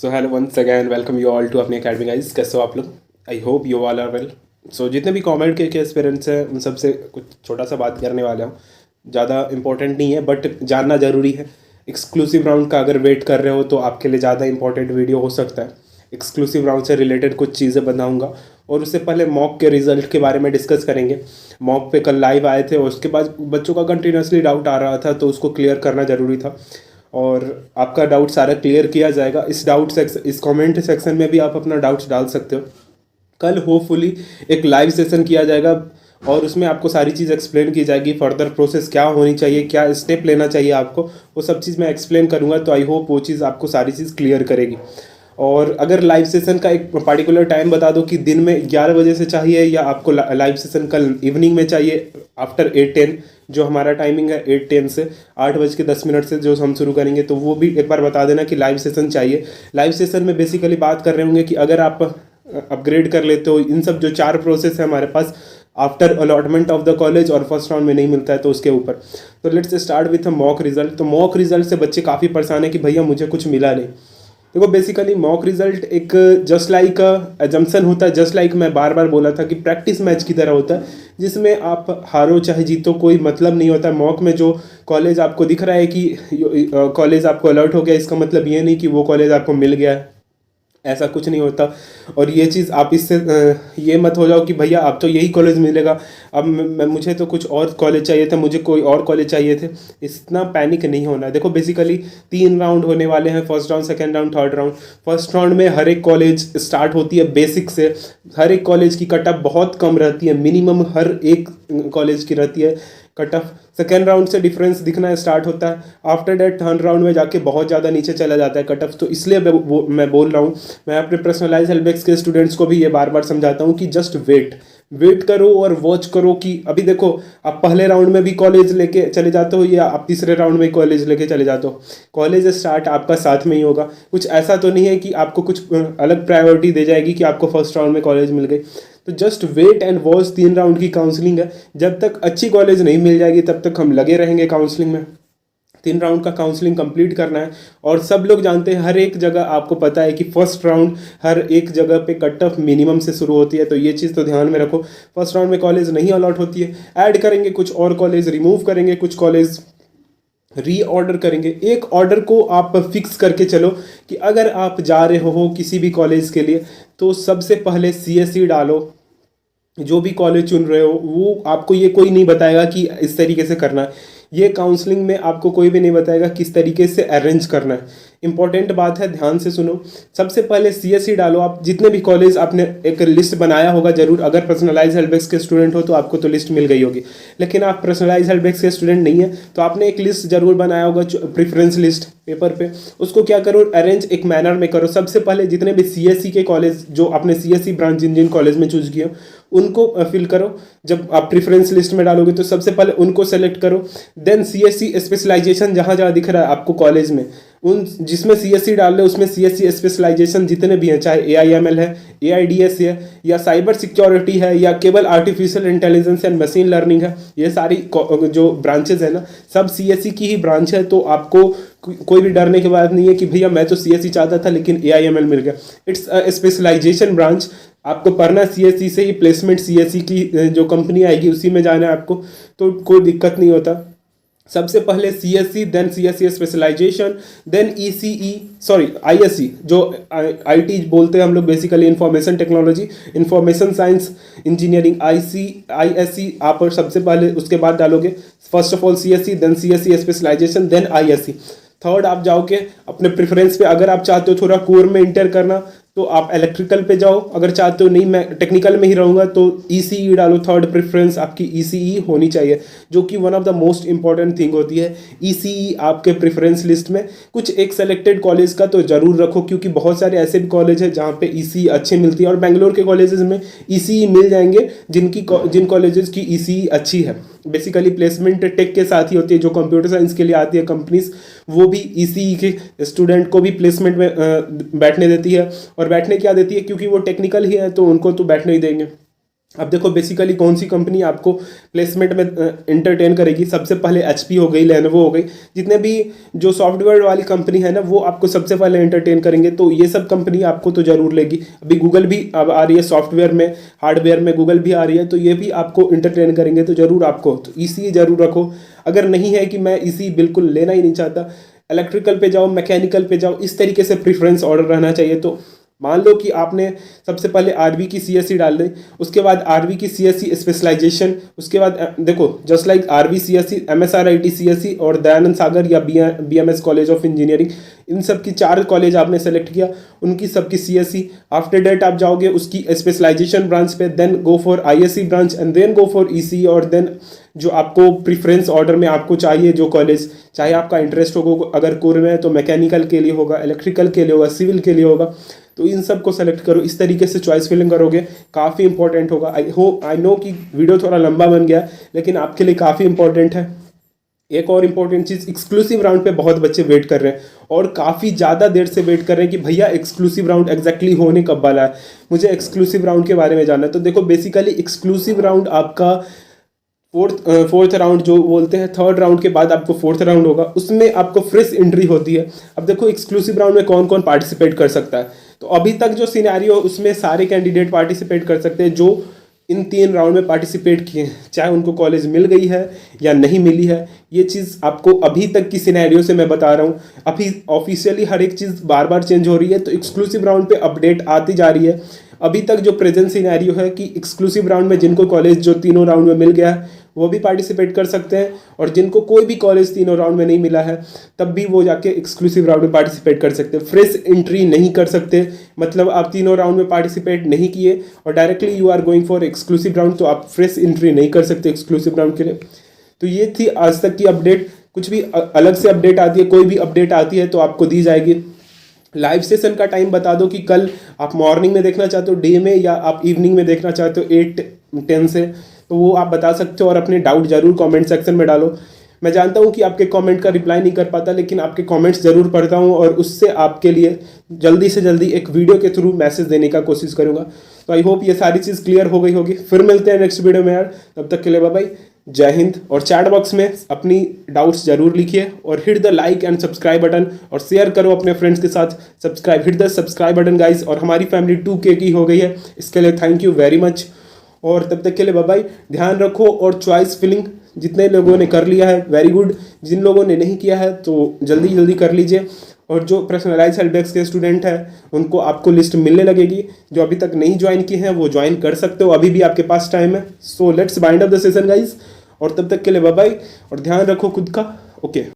So hello once again welcome you all to अपनी academy guys. कैसे हो आप लोग? I hope you all are well. So जितने भी कॉमेड के एस्पिरेंट्स हैं उन सब से कुछ छोटा सा बात करने वाला हूँ। ज़्यादा इंपॉर्टेंट नहीं है बट जानना ज़रूरी है। एक्सक्लूसिव राउंड का अगर वेट कर रहे हो तो आपके लिए ज़्यादा इंपॉर्टेंट वीडियो हो सकता है। एक्सक्लूसिव राउंड से रिलेटेड कुछ चीज़ें बताऊँगा और उससे पहले मॉक के रिजल्ट के बारे में डिस्कस करेंगे। मॉक पे कल लाइव आए थे और उसके बाद बच्चों का कंटिन्यूसली डाउट आ रहा था तो उसको क्लियर करना ज़रूरी था और आपका डाउट सारा क्लियर किया जाएगा। इस कमेंट सेक्शन में भी आप अपना डाउट्स डाल सकते हो। कल होपफुली एक लाइव सेशन किया जाएगा और उसमें आपको सारी चीज़ एक्सप्लेन की जाएगी। फर्दर प्रोसेस क्या होनी चाहिए, क्या स्टेप लेना चाहिए आपको, वो सब चीज़ मैं एक्सप्लेन करूँगा। तो आई होप वो चीज़ आपको सारी चीज़ क्लियर करेगी। और अगर लाइव सेशन का एक पर्टिकुलर टाइम बता दो कि दिन में 11 बजे से चाहिए या आपको लाइव सेशन कल इवनिंग में चाहिए आफ्टर 8:10, जो हमारा टाइमिंग है 8:10 से 8:10 से जो हम शुरू करेंगे, तो वो भी एक बार बता देना कि लाइव सेशन चाहिए। लाइव सेशन में बेसिकली बात कर रहे होंगे कि अगर आप अपग्रेड कर लेते हो, इन सब जो 4 प्रोसेस है हमारे पास after allotment of the college और फर्स्ट राउंड में नहीं मिलता है तो उसके ऊपर। तो let's start with mock result. तो मॉक रिजल्ट से बच्चे काफ़ी परेशान है कि भैया मुझे कुछ मिला नहीं। देखो बेसिकली मॉक रिजल्ट एक जस्ट लाइक एजम्पशन होता है, जस्ट लाइक मैं बार बार बोला था कि प्रैक्टिस मैच की तरह होता है, जिसमें आप हारो चाहे जीतो कोई मतलब नहीं होता। मॉक में जो कॉलेज आपको दिख रहा है कि कॉलेज आपको अलर्ट हो गया, इसका मतलब ये नहीं कि वो कॉलेज आपको मिल गया है, ऐसा कुछ नहीं होता। और ये चीज़ आप इससे ये मत हो जाओ कि भैया अब तो यही कॉलेज मिलेगा, अब मुझे तो कुछ और कॉलेज चाहिए था, मुझे कोई और कॉलेज चाहिए थे। इतना पैनिक नहीं होना है। देखो बेसिकली 3 राउंड होने वाले हैं, first round, second round, third round. First round में हर एक कॉलेज स्टार्ट होती है बेसिक से। हर एक कॉलेज की कट ऑफ बहुत कम रहती है, मिनिमम हर एक कॉलेज की रहती है कट ऑफ। सेकेंड राउंड से डिफरेंस दिखना स्टार्ट होता है। आफ्टर दैट थर्ड राउंड में जाके बहुत ज़्यादा नीचे चला जाता है कट ऑफ। तो इसलिए मैं बोल रहा हूँ, मैं अपने पर्सनलाइज हेल्पडेस्क के स्टूडेंट्स को भी ये बार बार समझाता हूँ कि जस्ट वेट करो और वॉच करो कि अभी देखो आप पहले राउंड में भी कॉलेज लेके चले जाते हो या आप तीसरे राउंड में कॉलेज लेके चले जाते हो, कॉलेज स्टार्ट आपका साथ में ही होगा। कुछ ऐसा तो नहीं है कि आपको कुछ अलग प्रायोरिटी दे जाएगी कि आपको फर्स्ट राउंड में कॉलेज मिल गई। तो just wait and watch. 3 round की काउंसलिंग है, जब तक अच्छी कॉलेज नहीं मिल जाएगी तब तक हम लगे रहेंगे काउंसलिंग में। 3 राउंड का काउंसलिंग कंप्लीट करना है। और सब लोग जानते हैं हर एक जगह आपको पता है कि फर्स्ट राउंड हर एक जगह पे कट ऑफ मिनिमम से शुरू होती है, तो ये चीज़ तो ध्यान में रखो। फर्स्ट राउंड में कॉलेज नहीं अलॉट होती है, ऐड करेंगे कुछ और कॉलेज, रिमूव करेंगे कुछ कॉलेज, रीऑर्डर करेंगे। एक ऑर्डर को आप फिक्स करके चलो कि अगर आप जा रहे हो किसी भी कॉलेज के लिए तो सबसे पहले CSE डालो। जो भी कॉलेज चुन रहे हो वो आपको ये कोई नहीं बताएगा कि इस तरीके से करना है। ये काउंसलिंग में आपको कोई भी नहीं बताएगा किस तरीके से अरेंज करना है। इंपॉर्टेंट बात है, ध्यान से सुनो। सबसे पहले CSE डालो। आप जितने भी कॉलेज, आपने एक लिस्ट बनाया होगा जरूर। अगर पर्सनलाइज हेल्पडेस्क के स्टूडेंट हो तो आपको तो लिस्ट मिल गई होगी, लेकिन आप पर्सनलाइज हेल्पडेस्क के स्टूडेंट नहीं है तो आपने एक लिस्ट जरूर बनाया होगा, प्रेफरेंस लिस्ट पेपर पे। उसको क्या करो, अरेंज एक मैनर में करो। सबसे पहले जितने भी CSE के कॉलेज, जो आपने CSE ब्रांच जिन जिन कॉलेज में चूज किया, उनको फिल करो। जब आप प्रेफरेंस लिस्ट में डालोगे तो सबसे पहले उनको सेलेक्ट करो। देन CSE स्पेशलाइजेशन जहाँ जहाँ दिख रहा है आपको कॉलेज में, उन जिसमें CSE डाल रहे उसमें CSE स्पेशलाइजेशन जितने भी हैं, चाहे AIML है, AIDS है, या साइबर सिक्योरिटी है, या केवल artificial intelligence and machine learning है, ये सारी जो ब्रांचेज है ना, सब CSE की ही ब्रांच है। तो आपको कोई भी डरने की बात नहीं है कि भैया मैं तो CSE चाहता था लेकिन AIML मिल गया। It's specialisation branch. आपको पढ़ना CSE से ही, प्लेसमेंट CSE की जो कंपनी आएगी उसी में जाना है आपको, तो कोई दिक्कत नहीं होता। सबसे पहले CSE, then CSE specialisation, then ISE, जो IT बोलते हैं हम लोग, basically information technology, information science engineering, ISE आप सबसे पहले उसके बाद डालोगे। First of all CSE, then CSE specialisation, then ISE। Third आप जाओगे अपने प्रेफरेंस पे। अगर आप चाहते हो थोड़ा कोर में इंटर करना तो आप इलेक्ट्रिकल पे जाओ। अगर चाहते हो नहीं मैं टेक्निकल में ही रहूँगा तो ECE डालो। थर्ड प्रेफरेंस आपकी ECE होनी चाहिए, जो कि one of the most important thing होती है। ECE आपके प्रेफरेंस लिस्ट में कुछ एक सेलेक्टेड कॉलेज का तो ज़रूर रखो, क्योंकि बहुत सारे ऐसे भी कॉलेज है जहाँ पे ECE अच्छी मिलती है। और बेंगलोर के कॉलेजेस में ECE मिल जाएंगे जिन कॉलेजेस की ECE अच्छी है। बेसिकली प्लेसमेंट टेक के साथ ही होती है, जो कंप्यूटर साइंस के लिए आती है कंपनीज, वो भी ECE के स्टूडेंट को भी प्लेसमेंट में बैठने देती है। और बैठने क्या देती है, क्योंकि वो टेक्निकल ही है तो उनको तो बैठने ही देंगे। अब देखो बेसिकली कौन सी कंपनी आपको प्लेसमेंट में इंटरटेन करेगी। सबसे पहले HP हो गई, लेनोवो हो गई, जितने भी जो सॉफ्टवेयर वाली कंपनी है ना वो आपको सबसे पहले एंटरटेन करेंगे। तो ये सब कंपनी आपको तो ज़रूर लेगी। अभी गूगल भी अब आ रही है सॉफ्टवेयर में, हार्डवेयर में गूगल भी आ रही है, तो ये भी आपको इंटरटेन करेंगे। तो ज़रूर आपको तो ECE ज़रूर रखो। अगर नहीं है कि मैं ECE बिल्कुल लेना ही नहीं चाहता, इलेक्ट्रिकल पे जाओ, मैकेनिकल पे जाओ, इस तरीके से प्रेफरेंस ऑर्डर रहना चाहिए। तो मान लो कि आपने सबसे पहले RV की CSE डाल दी, उसके बाद RV की CSE स्पेशलाइजेशन, उसके बाद देखो just like RV CSE, MSRIT CSE और दयानंद सागर या BMS कॉलेज ऑफ इंजीनियरिंग, इन सब की 4 कॉलेज आपने सेलेक्ट किया, उनकी सबकी CSE। आफ्टर डेट आप जाओगे उसकी स्पेशलाइजेशन ब्रांच पे, then go for ISE branch and then go for ECE। और देन जो आपको प्रीफरेंस ऑर्डर में आपको चाहिए जो कॉलेज, चाहे आपका इंटरेस्ट होगा, अगर कोर में है तो मैकेनिकल के लिए होगा, इलेक्ट्रिकल के लिए होगा, सिविल के लिए होगा, तो इन सब को सेलेक्ट करो। इस तरीके से चॉइस फिलिंग करोगे, काफ़ी इंपॉर्टेंट होगा। आई नो कि वीडियो थोड़ा लंबा बन गया, लेकिन आपके लिए काफ़ी इंपॉर्टेंट है। एक और इम्पॉर्टेंट चीज़, एक्सक्लूसिव राउंड पे बहुत बच्चे वेट कर रहे हैं और काफ़ी ज़्यादा देर से वेट कर रहे हैं कि भैया एक्सक्लूसिव राउंड एग्जैक्टली होने कब वाला है, मुझे एक्सक्लूसिव राउंड के बारे में जानना है। तो देखो बेसिकली एक्सक्लूसिव राउंड आपका फोर्थ राउंड जो बोलते हैं, थर्ड राउंड के बाद आपको फोर्थ राउंड होगा, उसमें आपको फ्रेश एंट्री होती है। अब देखो एक्सक्लूसिव राउंड में कौन कौन पार्टिसिपेट कर सकता है, तो अभी तक जो सिनेरियो उसमें सारे कैंडिडेट पार्टिसिपेट कर सकते हैं जो इन 3 राउंड में पार्टिसिपेट किए हैं, चाहे उनको कॉलेज मिल गई है या नहीं मिली है। ये चीज़ आपको अभी तक की सिनेरियो से मैं बता रहा हूँ। अभी ऑफिशियली हर एक चीज़ बार बार चेंज हो रही है, तो एक्सक्लूसिव राउंड पे अपडेट आती जा रही है। अभी तक जो प्रेजेंट सिनेरियो है कि एक्सक्लूसिव राउंड में जिनको कॉलेज जो तीनों राउंड में मिल गया है वो भी पार्टिसिपेट कर सकते हैं, और जिनको कोई भी कॉलेज तीनों राउंड में नहीं मिला है तब भी वो जाके एक्सक्लूसिव राउंड में पार्टिसिपेट कर सकते हैं। फ्रेश एंट्री नहीं कर सकते, मतलब आप तीनों राउंड में पार्टिसिपेट नहीं किए और directly you are going for exclusive round, तो आप फ्रेश एंट्री नहीं कर सकते एक्सक्लूसिव राउंड के लिए। तो ये थी आज तक की अपडेट। कुछ भी अलग से अपडेट आती है, कोई भी अपडेट आती है तो आपको दी जाएगी। लाइव सेशन का टाइम बता दो कि कल आप मॉर्निंग में देखना चाहते हो, डे में, या आप इवनिंग में देखना चाहते हो 8-10 से, तो वो आप बता सकते हो। और अपने डाउट ज़रूर कमेंट सेक्शन में डालो। मैं जानता हूँ कि आपके कमेंट का रिप्लाई नहीं कर पाता, लेकिन आपके कमेंट्स ज़रूर पढ़ता हूँ और उससे आपके लिए जल्दी से जल्दी एक वीडियो के थ्रू मैसेज देने का कोशिश करूँगा। तो आई होप ये सारी चीज़ क्लियर हो गई होगी। फिर मिलते हैं नेक्स्ट वीडियो में यार, तब तक के लिए बाय बाय, जय हिंद। और चैट बॉक्स में अपनी डाउट्स जरूर लिखिए और hit the like and subscribe button और शेयर करो अपने फ्रेंड्स के साथ। Hit the subscribe button guys. और हमारी फैमिली 2K की हो गई है, इसके लिए थैंक यू वेरी मच। और तब तक के लिए बाय बाय, ध्यान रखो। और चॉइस फिलिंग जितने लोगों ने कर लिया है वेरी गुड, जिन लोगों ने नहीं किया है तो जल्दी जल्दी कर लीजिए। और जो पर्सनलाइज हेल्प डेस्क के स्टूडेंट हैं उनको आपको लिस्ट मिलने लगेगी। जो अभी तक नहीं ज्वाइन किए हैं वो ज्वाइन कर सकते हो, अभी भी आपके पास टाइम है। So let's bind up the session guys. और तब तक के लिए बाय बाय और ध्यान रखो खुद का। ओके।